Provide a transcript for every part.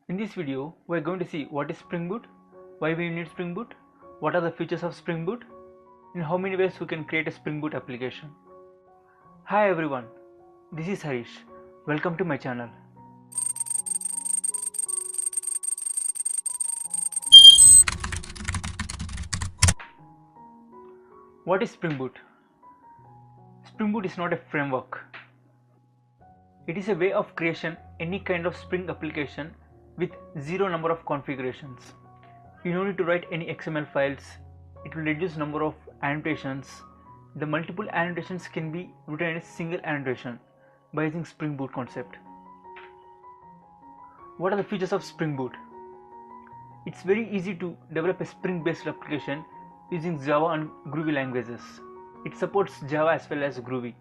In this video, we are going to see what is Spring Boot, why we need Spring Boot, what are the features of Spring Boot, and how many ways we can create a Spring Boot application. Hi everyone, this is Harish. Welcome to my channel. What is Spring Boot? Spring Boot is not a framework. It is a way of creation any kind of Spring application with zero number of configurations. You don't need to write any XML files. It will reduce number of annotations. The multiple annotations can be written in a single annotation by using Spring Boot concept. What are the features of Spring Boot? It's very easy to develop a Spring based application using Java and Groovy languages. It supports Java as well as Groovy.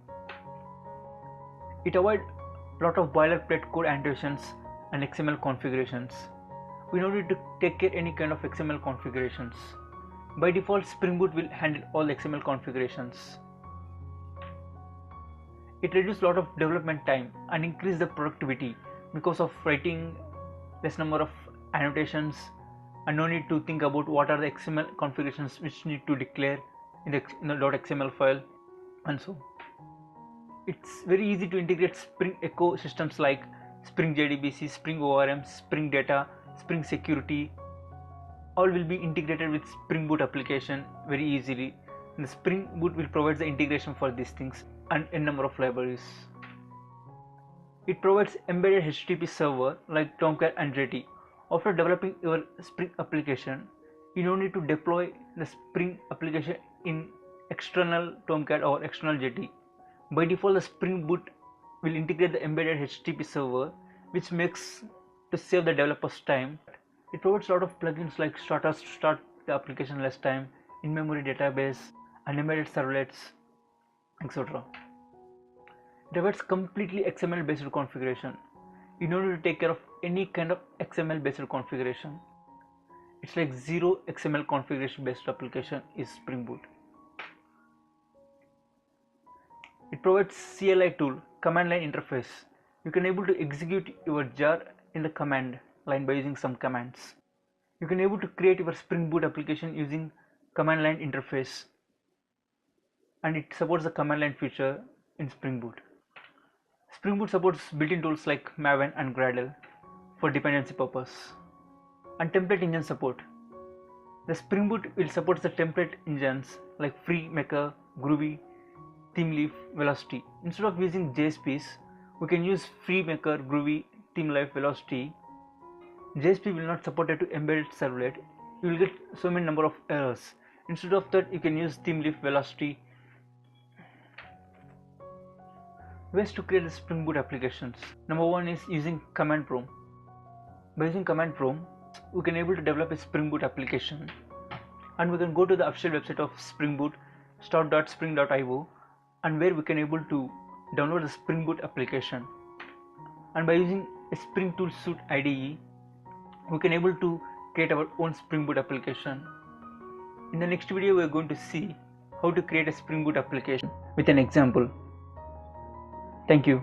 It avoids a lot of boilerplate code annotations and XML configurations. We don't need to take care any kind of XML configurations. By default, Spring Boot will handle all XML configurations. It reduces a lot of development time and increase the productivity because of writing less number of annotations and no need to think about what are the XML configurations which need to declare in the .xml file and so. It's very easy to integrate Spring ecosystems like Spring JDBC, Spring ORM, Spring Data, Spring Security. All will be integrated with Spring Boot application very easily. And the Spring Boot will provide the integration for these things and a number of libraries. It provides embedded HTTP server like Tomcat and Jetty. After developing your Spring application, you don't need to deploy the Spring application in external Tomcat or external Jetty. By default, the Spring Boot will integrate the embedded HTTP server, which makes to save the developer's time. It provides a lot of plugins like starters to start the application less time, in-memory database, and embedded servlets, etc. It provides completely XML based configuration. You don't need to take care of any kind of XML based configuration. It's like zero XML configuration based application is Spring Boot. It provides CLI tool, command line interface. You can able to execute your jar in the command line by using some commands. You can able to create your Spring Boot application using command line interface, and it supports the command line feature in Spring Boot. Spring Boot supports built-in tools like Maven and Gradle for dependency purpose, and template engine support. The Spring Boot will support the template engines like FreeMaker, Groovy, ThemeLeaf, Velocity. Instead of using JSPs, we can use FreeMaker, Groovy, ThemeLeaf, Velocity. JSP will not support it to embedded servlet. You will get so many number of errors. Instead of that, you can use ThemeLeaf, Velocity. Ways to create the Spring Boot applications. Number one is using command prompt. By using command prompt, we can able to develop a Spring Boot application, and we can go to the official website of Spring Boot, start.spring.io, and where we can able to download the Spring Boot application. And by using a Spring Tool Suite IDE, we can able to create our own Spring Boot application. In the next video, we are going to see how to create a Spring Boot application with an example. Thank you.